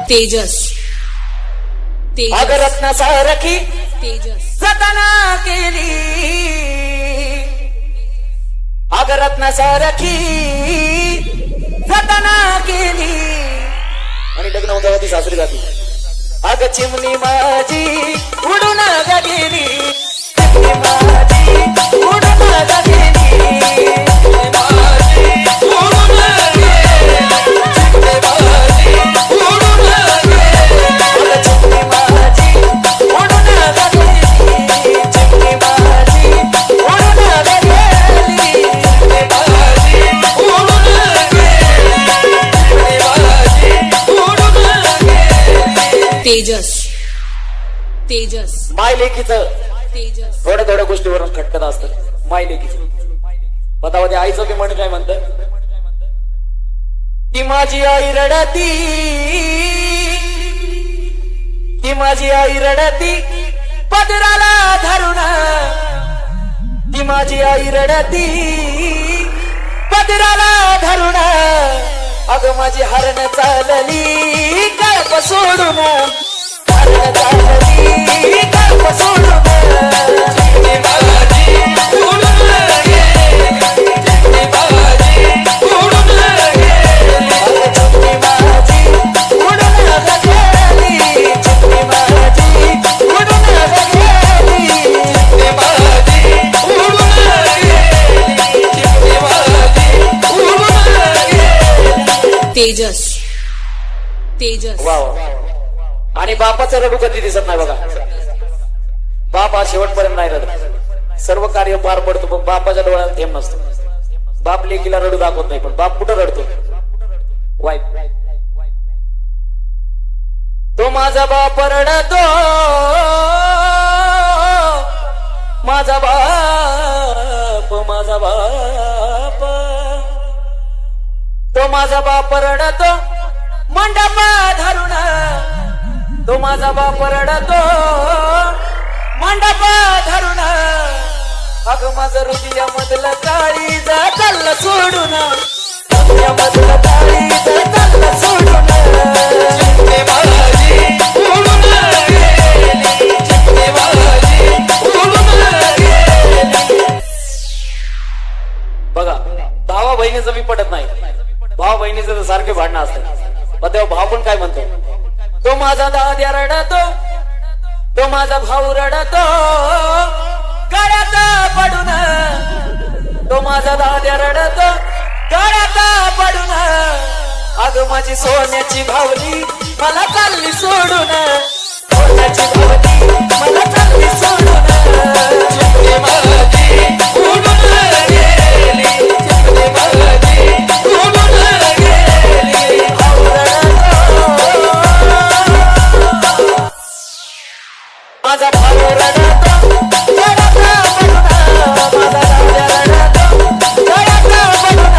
तेजस अगर रत्न सारखी तेजस जतना केली, अगर रत्न सारखी जतना केली आणि लग्न होता ती सासरी जाती. अग चिमणी माझी उडून ग गेली, चिमणी माझी उडून ग गेली, चिमणी माझी उडून गेली, चिमणी माझी उडून गेली. अग चिमणी माझी उडून ग गेली, चिमणी माझी उडून ग गेली, चिमणी माझी उडून गेली, चिमणी माझी उडून गेली. तेजस तेजस माय लेकीचं तेजस थोड्या थोड्या गोष्टीवरून खटकत असतं. माय लेकीचं बतावा ते आईचं बी म्हण काय म्हणतं की माझी आई रडती, की माझी आई रडती पदराला धरून, की माझी आई रडती पदराला धरून. अगं माझी हरण चालली कळप सोडून, हरण चालली कळप सोडून. चिमणी माझी उडून गेली, चिमणी माझी उडून गेली, अगं चिमणी माझी उडून गेली, चिमणी माझी उडून गेली, चिमणी माझी उडून गेली, चिमणी माझी उडून गेली. तेजस तेजस वा वा. आणि बापाचं रडू कधी दिसत नाही बघा. बाप हा शेवटपर्यंत नाही रडत. सर्व कार्य पार पडतो पण बापाच्या डोळ्याला थेंब नसतो. बाप लेकीला रडू दाखवत नाही पण बाप कुठं रडतो? वाईफ. तो माझा बाप रडतो, माझा बाप, माझा बाप. तो माझा बाप रडतो मंडपा धरून, तो माझा बाप रडतो मंडपा धरून. अगं माझं हृदयामधलं काळीज चाललं सोडून, हृदयामधलं काळीज चाललं सोडून. चिमणी माझी उडून गेली, चिमणी माझी उडून गेली. बघा भावा बहिणीचं बी पटत नाही. भाव बहिणीचं तर सारखे भांडणं असतात. मग तेव्हा भाव पण काय म्हणतो, तो माझा दाद्या रडतो, तो माझा भाऊ रडतो गळ्यात पडून, तो माझा दाद्या रडतो गळ्यात पडून. अगं माझी सोन्याची भावली मला चालली सोडून, सोन्याची भावली मला चालली सोडून. चिमणी माझी उडून गेली, चिमणी माझी उडून गेली, भाऊ रडतो, माझा भाऊ रडतो गळ्यात पडून, माझा दाद्या रडतो गळ्यात पडून.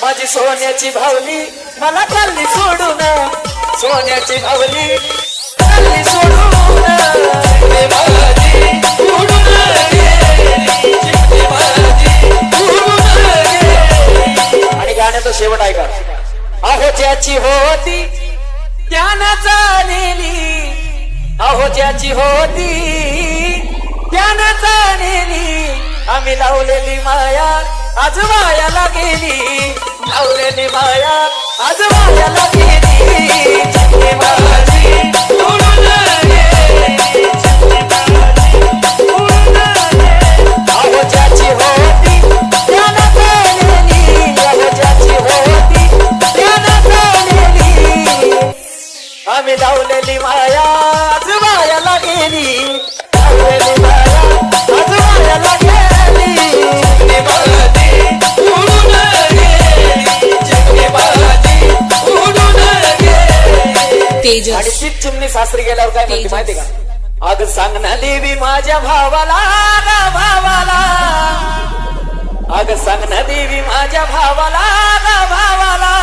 माझी सोन्याची भावली मला चालली सोडून, सोन्याची भावली चालली सोडून. चिमणी माझी उडून गेली, चिमणी माझी उडून गेली. आणि गाण्याचा शेवट ऐका. अहो ज्याची होती त्यानं चालेली, अहो ज्याची होती त्यानं चालेली. आम्ही लावलेली माया आज वायाला गेली, लावलेली माया आज वायाला गेली. चिमणी माझी उडून गेली, चिमणी माझी उडून गेली. अहो ज्याची होती त्यानं चालेली, अहो ज्याची होती त्यानं चालेली. आम्ही लावलेली माया आज वायाला गेली, लावलेली माया आज वायाला गेली. चिमणी माझी उडून गेली, चिमणी माझी उडून गेली. तेजस आणि तीच चिमणी सासरी गेल्यावर काय म्हणते माहिती का? अग सांग ना देवी माझ्या भावाला, भावाला. अग सांग ना देवी माझ्या भावाला, भावाला.